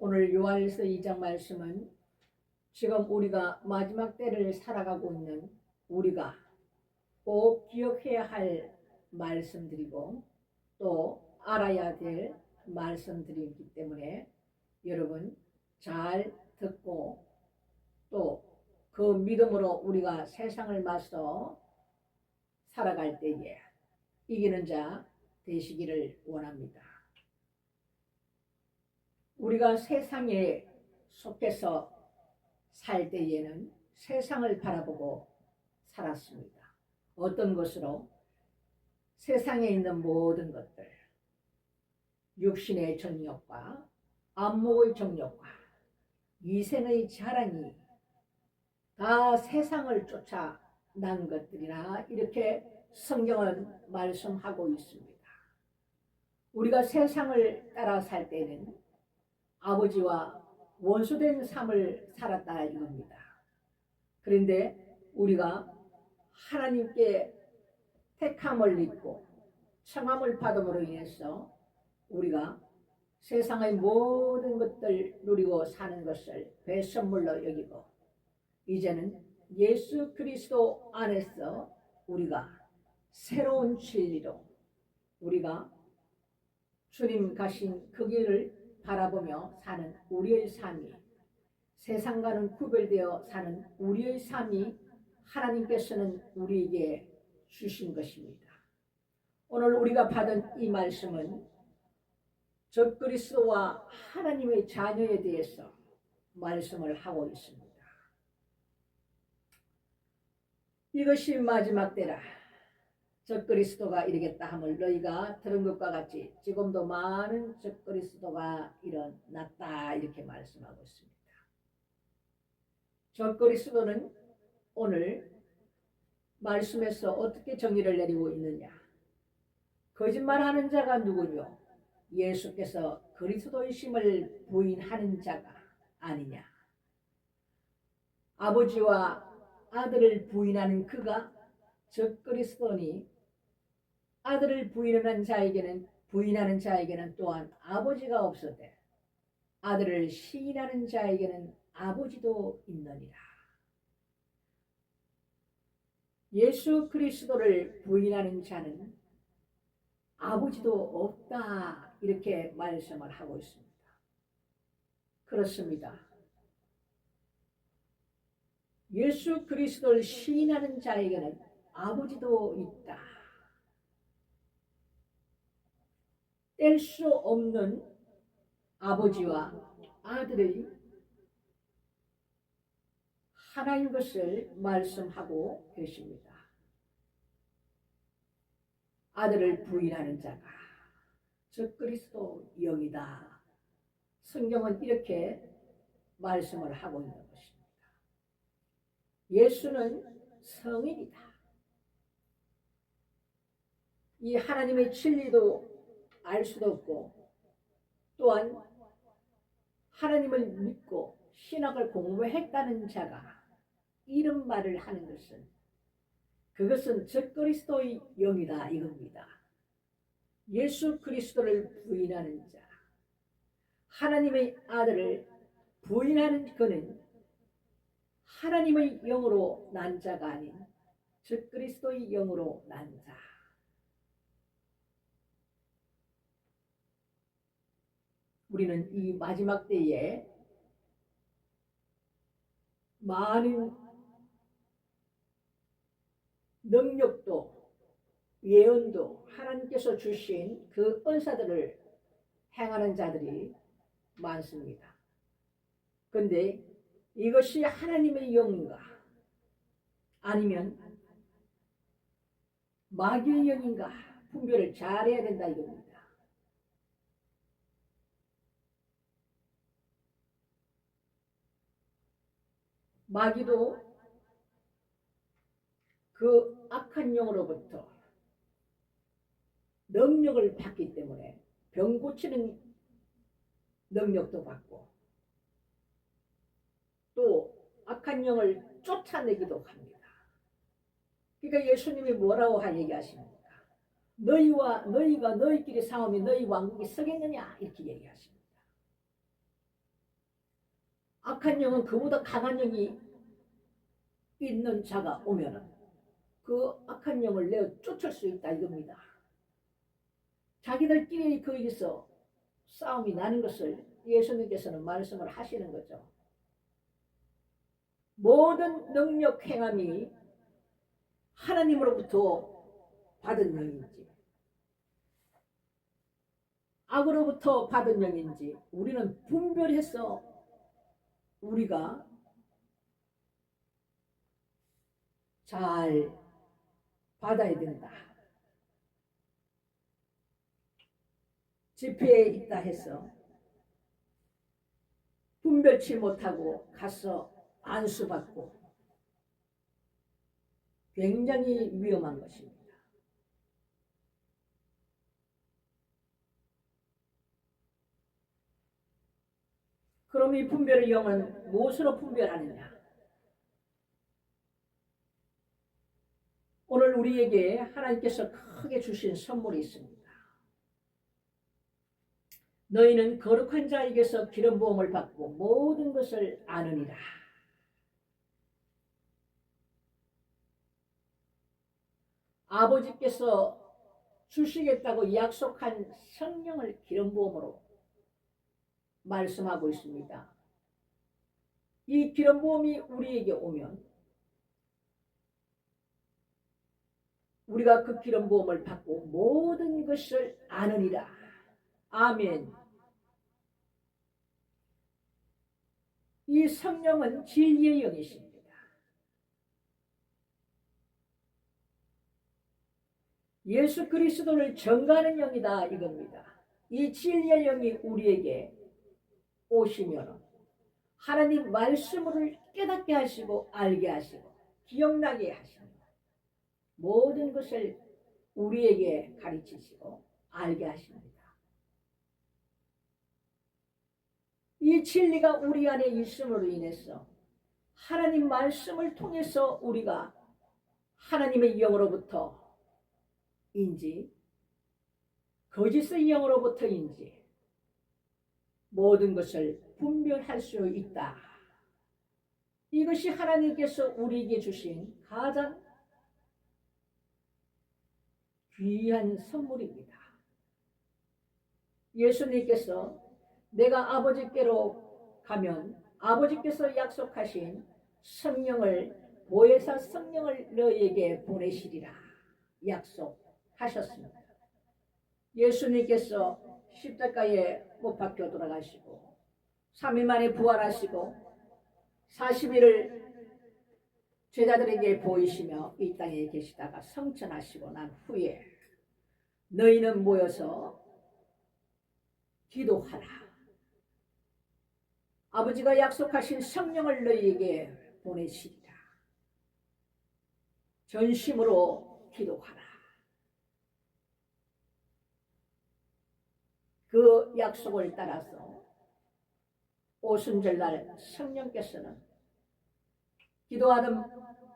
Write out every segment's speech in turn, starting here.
오늘 요한일서 2장 말씀은 지금 우리가 마지막 때를 살아가고 있는 우리가 꼭 기억해야 할 말씀들이고 또 알아야 될 말씀들이기 때문에 여러분 잘 듣고 또 그 믿음으로 우리가 세상을 맞서 살아갈 때에 이기는 자 되시기를 원합니다. 우리가 세상에 속해서 살 때에는 세상을 바라보고 살았습니다. 어떤 것으로? 세상에 있는 모든 것들, 육신의 정욕과 안목의 정욕과 이생의 자랑이 다 세상을 쫓아 난 것들이나 이렇게 성경은 말씀하고 있습니다. 우리가 세상을 따라 살 때는 아버지와 원수된 삶을 살았다 이겁니다. 그런데 우리가 하나님께 택함을 입고 청함을 받음으로 인해서 우리가 세상의 모든 것들 누리고 사는 것을 배선물로 여기고 이제는 예수 그리스도 안에서 우리가 새로운 진리로 우리가 주님 가신 그 길을 바라보며 사는 우리의 삶이 세상과는 구별되어 사는 우리의 삶이 하나님께서는 우리에게 주신 것입니다. 오늘 우리가 받은 이 말씀은 적그리스도와 하나님의 자녀에 대해서 말씀을 하고 있습니다. 이것이 마지막 때라. 적그리스도가 이르겠다 함을 너희가 들은 것과 같이 지금도 많은 적그리스도가 일어났다 이렇게 말씀하고 있습니다. 적그리스도는 오늘 말씀에서 어떻게 정의를 내리고 있느냐? 거짓말하는 자가 누구뇨? 예수께서 그리스도이심을 부인하는 자가 아니냐? 아버지와 아들을 부인하는 그가 적그리스도니 아들을 부인하는 자에게는 또한 아버지가 없으되 아들을 시인하는 자에게는 아버지도 있느니라. 예수 그리스도를 부인하는 자는 아버지도 없다 이렇게 말씀을 하고 있습니다. 그렇습니다. 예수 그리스도를 시인하는 자에게는 아버지도 있다. 뗄 수 없는 아버지와 아들의 하나인 것을 말씀하고 계십니다. 아들을 부인하는 자가 적그리스도 영이다. 성경은 이렇게 말씀을 하고 있는 것입니다. 예수는 성인이다. 이 하나님의 진리도 알 수도 없고 또한 하나님을 믿고 신학을 공부했다는 자가 이런 말을 하는 것은 그것은 적그리스도의 영이다 이겁니다. 예수 그리스도를 부인하는 자, 하나님의 아들을 부인하는 그는 하나님의 영으로 난 자가 아닌 적그리스도의 영으로 난 자. 우리는 이 마지막 때에 많은 능력도 예언도 하나님께서 주신 그 은사들을 행하는 자들이 많습니다. 그런데 이것이 하나님의 영인가 아니면 마귀의 영인가 분별을 잘해야 된다 이겁니다. 마귀도 그 악한 영으로부터 능력을 받기 때문에 병 고치는 능력도 받고 또 악한 영을 쫓아내기도 합니다. 그러니까 예수님이 뭐라고 얘기하십니까? 너희가 너희끼리 싸우면 너희 왕국이 서겠느냐 이렇게 얘기하십니다. 악한 영은 그보다 강한 영이 있는 자가 오면은 그 악한 영을 내어 쫓을 수 있다 이겁니다. 자기들끼리 거기서 싸움이 나는 것을 예수님께서는 말씀을 하시는 거죠. 모든 능력 행함이 하나님으로부터 받은 영인지 악으로부터 받은 영인지 우리는 분별해서 우리가 잘 받아야 된다. 집회에 있다 해서 분별치 못하고 가서 안수받고 굉장히 위험한 것입니다. 그럼 이 분별의 영은 무엇으로 분별하느냐? 오늘 우리에게 하나님께서 크게 주신 선물이 있습니다. 너희는 거룩한 자에게서 기름 부음을 받고 모든 것을 아느니라. 아버지께서 주시겠다고 약속한 성령을 기름 부음으로 말씀하고 있습니다. 이 기름 부음이 우리에게 오면 우리가 그 기름 부음을 받고 모든 것을 아느니라. 아멘. 이 성령은 진리의 영이십니다. 예수 그리스도를 전가하는 영이다 이겁니다. 이 진리의 영이 우리에게 오시면 하나님 말씀을 깨닫게 하시고 알게 하시고 기억나게 하십니다. 모든 것을 우리에게 가르치시고 알게 하십니다. 이 진리가 우리 안에 있음으로 인해서 하나님 말씀을 통해서 우리가 하나님의 영으로부터 인지 거짓의 영으로부터인지 모든 것을 분별할 수 있다. 이것이 하나님께서 우리에게 주신 가장 귀한 선물입니다. 예수님께서 내가 아버지께로 가면 아버지께서 약속하신 성령을 보혜사 성령을 너희에게 보내시리라 약속하셨습니다. 예수님께서 십자가에 못 박혀 돌아가시고 3일 만에 부활하시고 40일을 제자들에게 보이시며 이 땅에 계시다가 성천하시고 난 후에 너희는 모여서 기도하라. 아버지가 약속하신 성령을 너희에게 보내시리라. 전심으로 기도하라. 그 약속을 따라서 오순절날 성령께서는 기도하는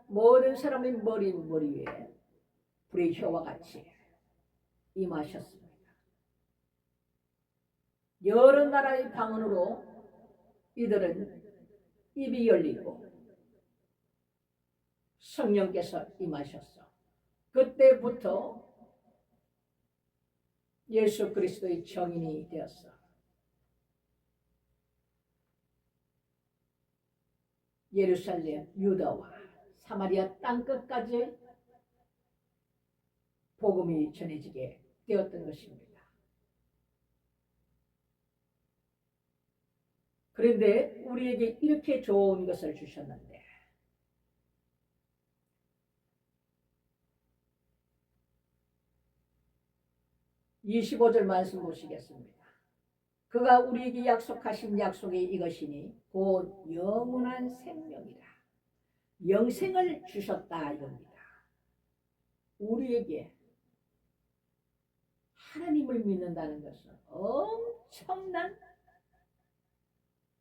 모든 사람의 머리 위에 불의 혀와 같이 임하셨습니다. 여러 나라의 방언으로 이들은 입이 열리고 성령께서 임하셨어. 그때부터 예수 그리스도의 정인이 되었어. 예루살렘, 유다와 사마리아 땅끝까지 복음이 전해지게 되었던 것입니다. 그런데 우리에게 이렇게 좋은 것을 주셨는데 25절 말씀 보시겠습니다. 그가 우리에게 약속하신 약속이 이것이니 곧 영원한 생명이라. 영생을 주셨다 이겁니다. 우리에게 하나님을 믿는다는 것은 엄청난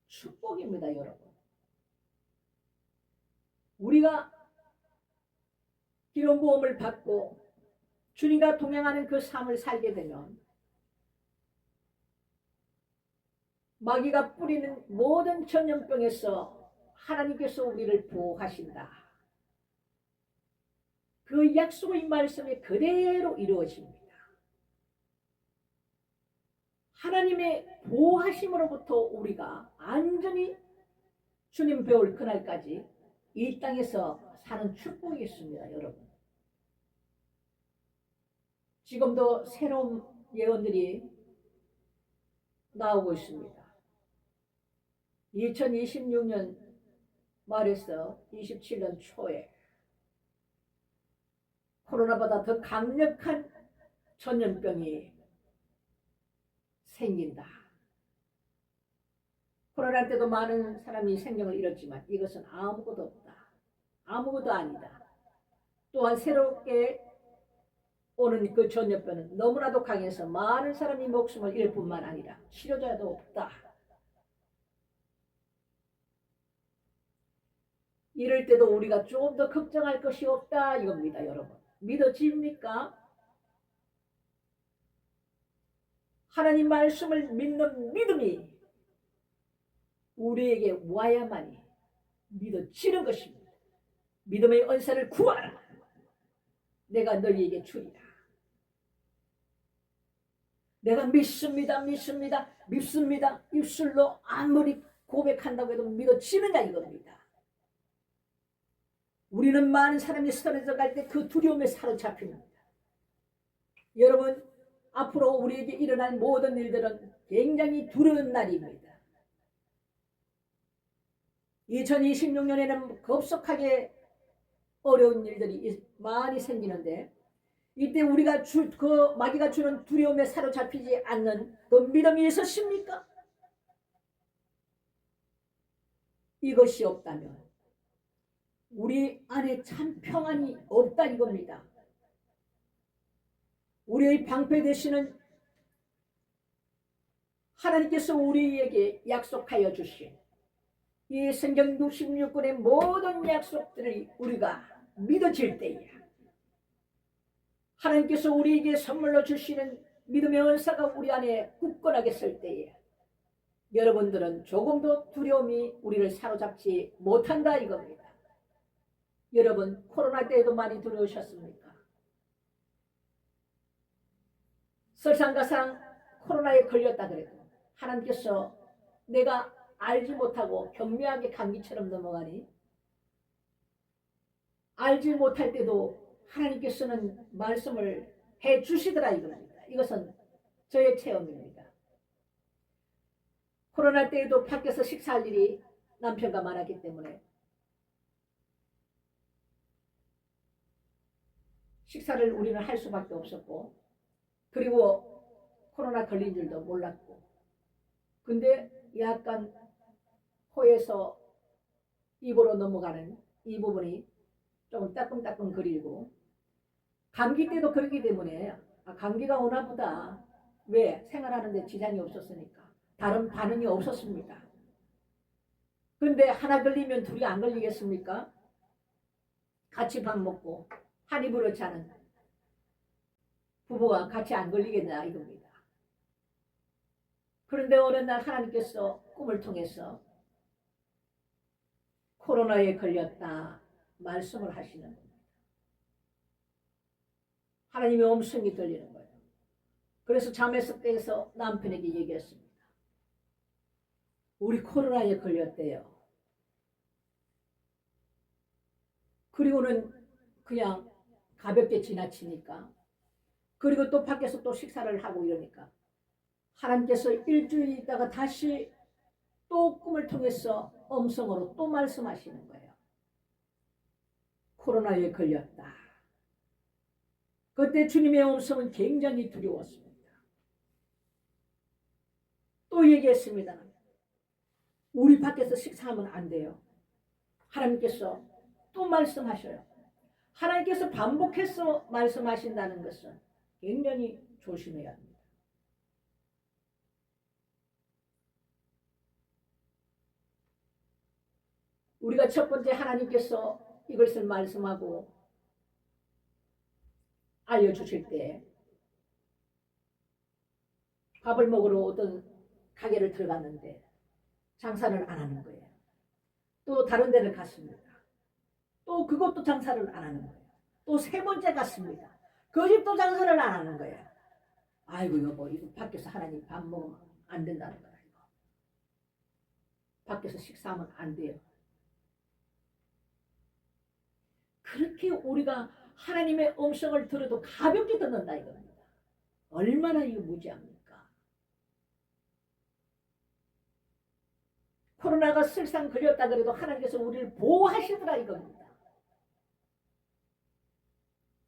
축복입니다, 여러분. 우리가 기름 부음을 받고 주님과 동행하는 그 삶을 살게 되면 마귀가 뿌리는 모든 전염병에서 하나님께서 우리를 보호하신다. 그 약속의 말씀이 그대로 이루어집니다. 하나님의 보호하심으로부터 우리가 안전히 주님 배울 그날까지 이 땅에서 사는 축복이 있습니다, 여러분. 지금도 새로운 예언들이 나오고 있습니다. 2026년 말에서 27년 초에 코로나보다 더 강력한 전염병이 생긴다. 코로나 때도 많은 사람이 생명을 잃었지만 이것은 아무것도 없다. 아무것도 아니다. 또한 새롭게 오는 그 전염병은 너무나도 강해서 많은 사람이 목숨을 잃을 뿐만 아니라 치료자도 없다. 이럴 때도 우리가 좀 더 걱정할 것이 없다 이겁니다, 여러분. 믿어집니까? 하나님 말씀을 믿는 믿음이 우리에게 와야만이 믿어지는 것입니다. 믿음의 은사를 구하라. 내가 너희에게 주리라. 내가 믿습니다. 입술로 아무리 고백한다고 해도 믿어지느냐 이겁니다. 우리는 많은 사람이 쓰러져 갈 때 그 두려움에 사로잡힙니다. 여러분, 앞으로 우리에게 일어날 모든 일들은 굉장히 두려운 날입니다. 2026년에는 급속하게 어려운 일들이 많이 생기는데 이때 우리가 그 마귀가 주는 두려움에 사로잡히지 않는 그 믿음이 있으십니까? 이것이 없다면 우리 안에 참 평안이 없다 이겁니다. 우리의 방패 되시는 하나님께서 우리에게 약속하여 주신 이 성경 66권의 모든 약속들을 우리가 믿어질 때에 하나님께서 우리에게 선물로 주시는 믿음의 은사가 우리 안에 굳건하게 설 때에 여러분들은 조금도 두려움이 우리를 사로잡지 못한다 이겁니다. 여러분, 코로나 때에도 많이 두려우셨습니까? 설상가상 코로나에 걸렸다 그래도 하나님께서 내가 알지 못하고 경미하게 감기처럼 넘어가니 알지 못할 때도 하나님께서는 말씀을 해 주시더라 이겁니다. 이것은 저의 체험입니다. 코로나 때에도 밖에서 식사할 일이 남편과 많았기 때문에 식사를 우리는 할 수밖에 없었고 그리고 코로나 걸린 줄도 몰랐고 근데 약간 코에서 입으로 넘어가는 이 부분이 조금 따끔따끔 거리고 감기 때도 그렇기 때문에 감기가 오나 보다. 왜? 생활하는데 지장이 없었으니까. 다른 반응이 없었습니다. 근데 하나 걸리면 둘이 안 걸리겠습니까? 같이 밥 먹고 한 입으로 자는 부부가 같이 안 걸리겠나 이겁니다. 그런데 어느 날 하나님께서 꿈을 통해서 코로나에 걸렸다 말씀을 하시는 겁니다. 하나님의 음성이 들리는 거예요. 그래서 잠에서 깨서 남편에게 얘기했습니다. 우리 코로나에 걸렸대요. 그리고는 그냥 가볍게 지나치니까 그리고 또 밖에서 또 식사를 하고 이러니까 하나님께서 일주일 있다가 다시 또 꿈을 통해서 음성으로 또 말씀하시는 거예요. 코로나에 걸렸다. 그때 주님의 음성은 굉장히 두려웠습니다. 또 얘기했습니다. 우리 밖에서 식사하면 안 돼요. 하나님께서 또 말씀하셔요. 하나님께서 반복해서 말씀하신다는 것은 굉장히 조심해야 합니다. 우리가 첫 번째 하나님께서 이것을 말씀하고 알려주실 때 밥을 먹으러 오던 가게를 들어갔는데 장사를 안 하는 거예요. 또 다른 데를 갔습니다. 또 그것도 장사를 안 하는 거예요. 또 세 번째 갔습니다. 그 집도 장사를 안 하는 거예요. 아이고 여보, 이거 밖에서 하나님 밥 먹으면 안 된다는 거야. 이거 밖에서 식사하면 안 돼요. 그렇게 우리가 하나님의 음성을 들어도 가볍게 듣는다 이겁니다. 얼마나 이거 무지합니까? 코로나가 설상 걸렸다 그래도 하나님께서 우리를 보호하시더라 이겁니다.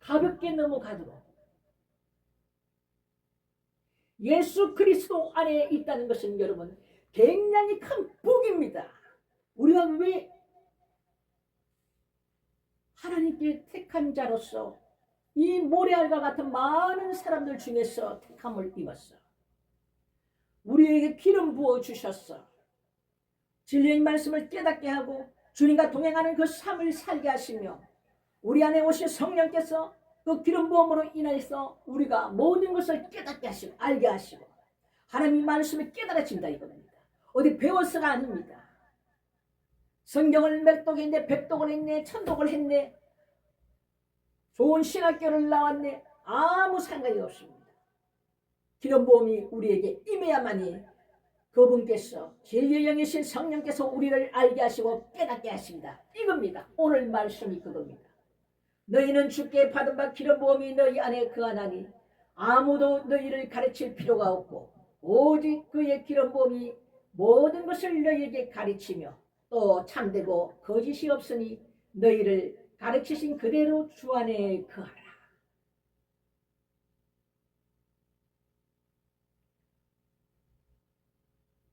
가볍게 넘어가도록. 예수 그리스도 안에 있다는 것은 여러분 굉장히 큰 복입니다. 우리가 왜 하나님께 택한 자로서 이 모래알과 같은 많은 사람들 중에서 택함을 입었어. 우리에게 기름 부어 주셨어. 진리의 말씀을 깨닫게 하고 주님과 동행하는 그 삶을 살게 하시며 우리 안에 오신 성령께서 그 기름 부음으로 인해서 우리가 모든 것을 깨닫게 하시고 알게 하시고 하나님의 말씀이 깨달아진다 이겁니다. 어디 배워서가 아닙니다. 성경을 몇 독 했네, 100독을 했네, 1000독을 했네, 좋은 신학교를 나왔네, 아무 상관이 없습니다. 기름 부음이 우리에게 임해야만이 그분께서 진리의 영이신 성령께서 우리를 알게 하시고 깨닫게 하십니다. 이겁니다. 오늘 말씀이 그겁니다. 너희는 주께 받은 바 기름 부음이 너희 안에 거하나니 아무도 너희를 가르칠 필요가 없고 오직 그의 기름 부음이 모든 것을 너희에게 가르치며 또 참되고 거짓이 없으니 너희를 가르치신 그대로 주 안에 거하라.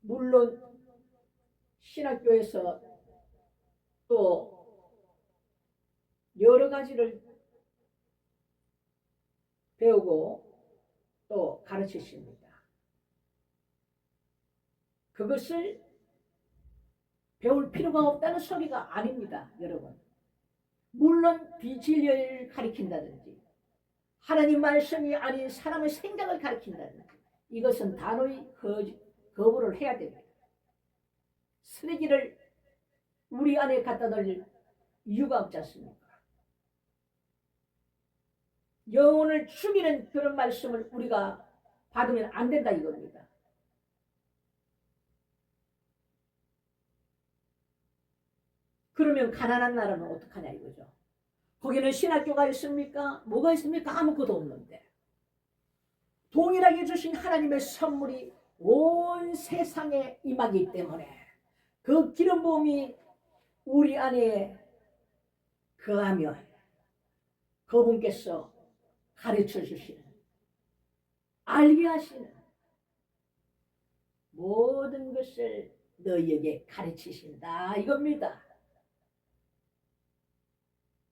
물론 신학교에서 또 여러 가지를 배우고 또 가르치십니다. 그것을 배울 필요가 없다는 소리가 아닙니다, 여러분. 물론 비진리를 가르친다든지 하나님 말씀이 아닌 사람의 생각을 가르친다든지 이것은 단호히 거부를 해야 됩니다. 쓰레기를 우리 안에 갖다 넣을 이유가 없지 않습니까? 영혼을 죽이는 그런 말씀을 우리가 받으면 안 된다 이겁니다. 그러면 가난한 나라는 어떡하냐 이거죠. 거기는 신학교가 있습니까? 뭐가 있습니까? 아무것도 없는데 동일하게 주신 하나님의 선물이 온 세상에 임하기 때문에 그 기름 부음이 우리 안에 거하면 그분께서 가르쳐 주시는 알게 하시는 모든 것을 너희에게 가르치신다 이겁니다.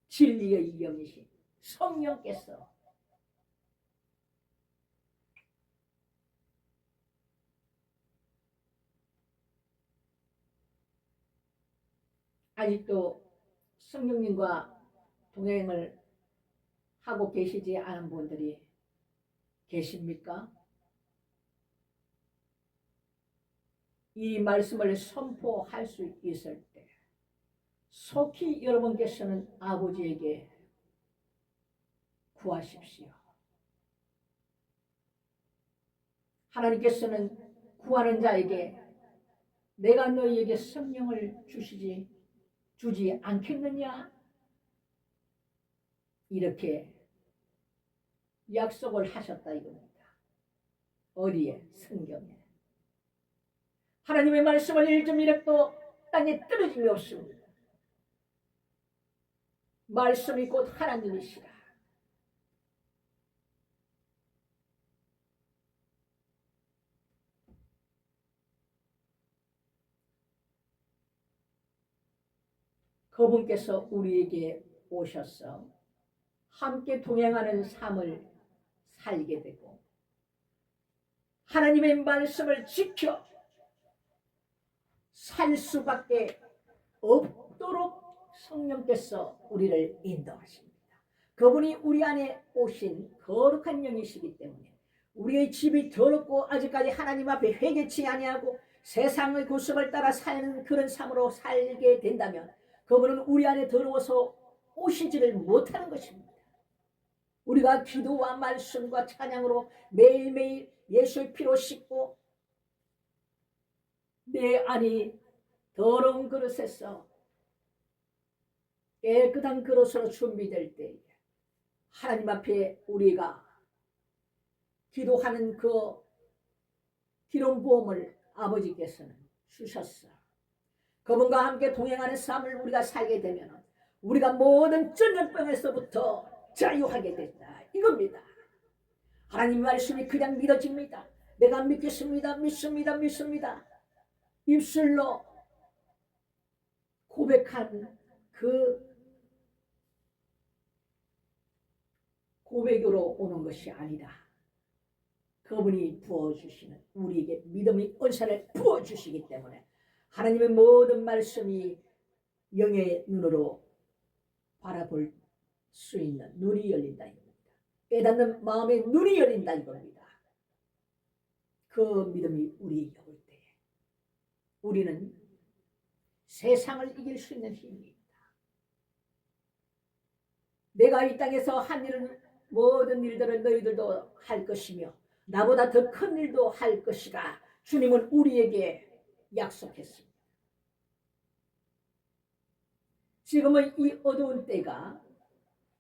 진리의 영이신 성령께서 아직도 성령님과 동행을 하고 계시지 않은 분들이 계십니까? 이 말씀을 선포할 수 있을 때 속히 여러분께서는 아버지에게 구하십시오. 하나님께서는 구하는 자에게 내가 너희에게 성령을 주지 않겠느냐? 이렇게 약속을 하셨다 이겁니다. 어디에? 성경에. 하나님의 말씀을 1.1획도 땅에 떨어짐이 없습니다. 말씀이 곧 하나님이시라. 그분께서 우리에게 오셔서 함께 동행하는 삶을 살게 되고 하나님의 말씀을 지켜 살 수밖에 없도록 성령께서 우리를 인도하십니다. 그분이 우리 안에 오신 거룩한 영이시기 때문에 우리의 집이 더럽고 아직까지 하나님 앞에 회개치 아니하고 세상의 구습을 따라 사는 그런 삶으로 살게 된다면 그분은 우리 안에 더러워서 오시지를 못하는 것입니다. 우리가 기도와 말씀과 찬양으로 매일매일 예수의 피로 씻고 내 안이 더러운 그릇에서 깨끗한 그릇으로 준비될 때 하나님 앞에 우리가 기도하는 그 기름 부음을 아버지께서는 주셨어. 그분과 함께 동행하는 삶을 우리가 살게 되면 우리가 모든 전염병에서부터 자유하게 된다 이겁니다. 하나님 말씀이 그냥 믿어집니다. 내가 믿겠습니다. 믿습니다. 입술로 고백한 그 고백으로 오는 것이 아니다. 그분이 부어주시는 우리에게 믿음의 은사를 부어주시기 때문에 하나님의 모든 말씀이 영의 눈으로 바라볼 수 있는 눈이 열린다 이겁니다. 깨닫는 마음의 눈이 열린다 이겁니다. 그 믿음이 우리에게 올 때에 우리는 세상을 이길 수 있는 힘입니다. 내가 이 땅에서 한 일은 모든 일들을 너희들도 할 것이며 나보다 더 큰 일도 할 것이다. 주님은 우리에게 약속했습니다. 지금은 이 어두운 때가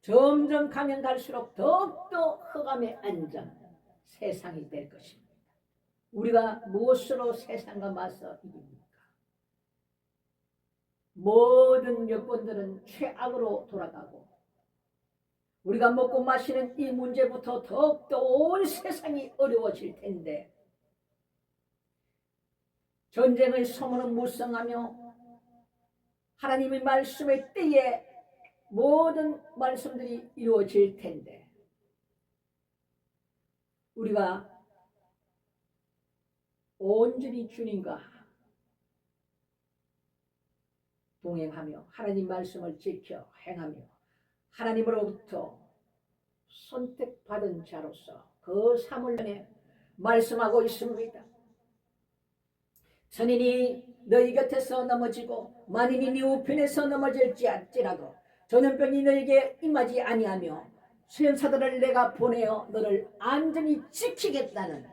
점점 가면 갈수록 더욱더 흑암에 앉은 세상이 될 것입니다. 우리가 무엇으로 세상과 맞서 이깁니까? 모든 여건들은 최악으로 돌아가고 우리가 먹고 마시는 이 문제부터 더욱더 온 세상이 어려워질 텐데 전쟁의 소문은 무성하며 하나님의 말씀의 때에 모든 말씀들이 이루어질 텐데 우리가 온전히 주님과 동행하며 하나님 말씀을 지켜 행하며 하나님으로부터 선택받은 자로서 그 삶을 위해 말씀하고 있습니다. 천인이 너희 곁에서 넘어지고 만인이 네 우편에서 넘어질지라도 전염병이 너에게 임하지 아니하며 수염사들을 내가 보내어 너를 안전히 지키겠다는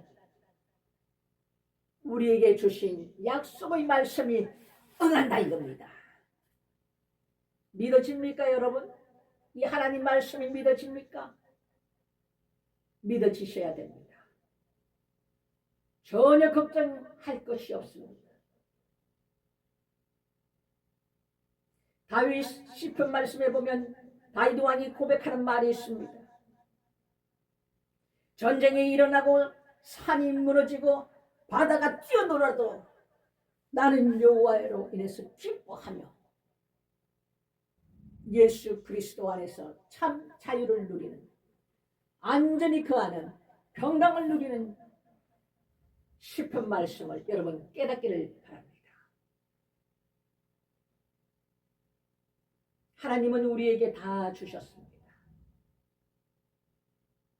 우리에게 주신 약속의 말씀이 응한다 이겁니다. 믿어집니까 여러분? 이 하나님 말씀이 믿어집니까? 믿어지셔야 됩니다. 전혀 걱정할 것이 없습니다. 다윗 시편 말씀에 보면 다윗 왕이 고백하는 말이 있습니다. 전쟁이 일어나고 산이 무너지고 바다가 뛰어놀아도 나는 여호와로 인해서 기뻐하며 예수 그리스도 안에서 참 자유를 누리는 안전히 거하는 평강을 누리는 시편 말씀을 여러분 깨닫기를 바랍니다. 하나님은 우리에게 다 주셨습니다.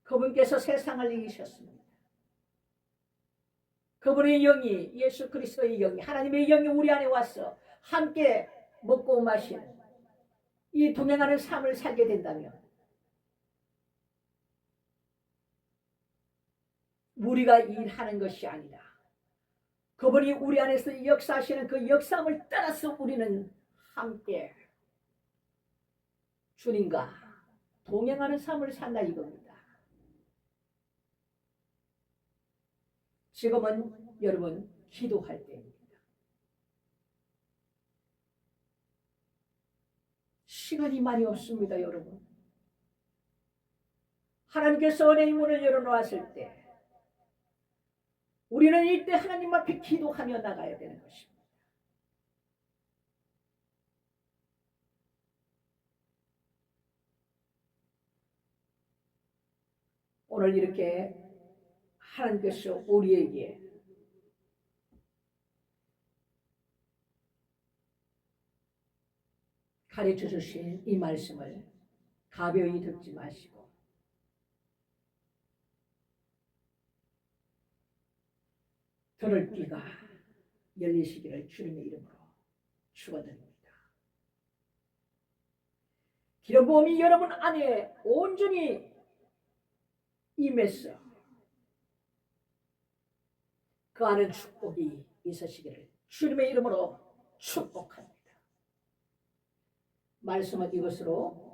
그분께서 세상을 이기셨습니다. 그분의 영이 예수 그리스도의 영이 하나님의 영이 우리 안에 와서 함께 먹고 마시는 이 동행하는 삶을 살게 된다면 우리가 일하는 것이 아니라 그분이 우리 안에서 역사하시는 그 역사함을 따라서 우리는 함께 주님과 동행하는 삶을 산다 이겁니다. 지금은 여러분 기도할 때입니다. 시간이 많이 없습니다 여러분. 하나님께서 은혜의 문을 열어놓았을 때 우리는 이때 하나님 앞에 기도하며 나가야 되는 것입니다. 오늘 이렇게 하나님께서 우리에게 가르쳐 주신 이 말씀을 가벼이 듣지 마시고 들을 귀가 열리시기를 주님의 이름으로 축원드립니다. 기름 부음이 여러분 안에 온전히 임해서 그 안에 축복이 있으시기를 주님의 이름으로 축복합니다. 말씀은 이것으로